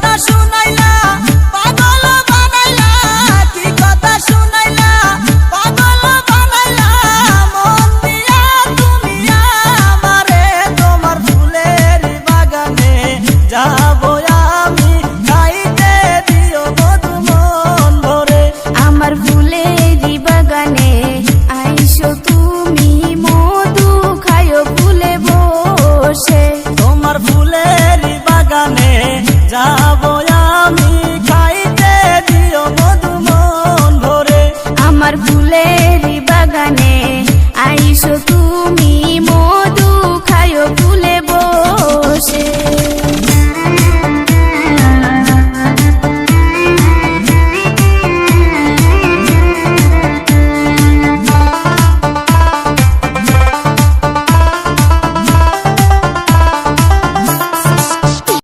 কথা শুনাইলা পাগল বানাইলা, কি কথা শুনাইলা পাগল বানাইলা, মন দিয়া তুমি আমারে তোমার ফুলের বাগানে যাবো আমি খাইতে দিও মধু মন ভরে। আমার ফুলের বাগানে আইসো তুমি মধু খায়ো ফুলে বসে, তোমার ফুলের বাগানে যা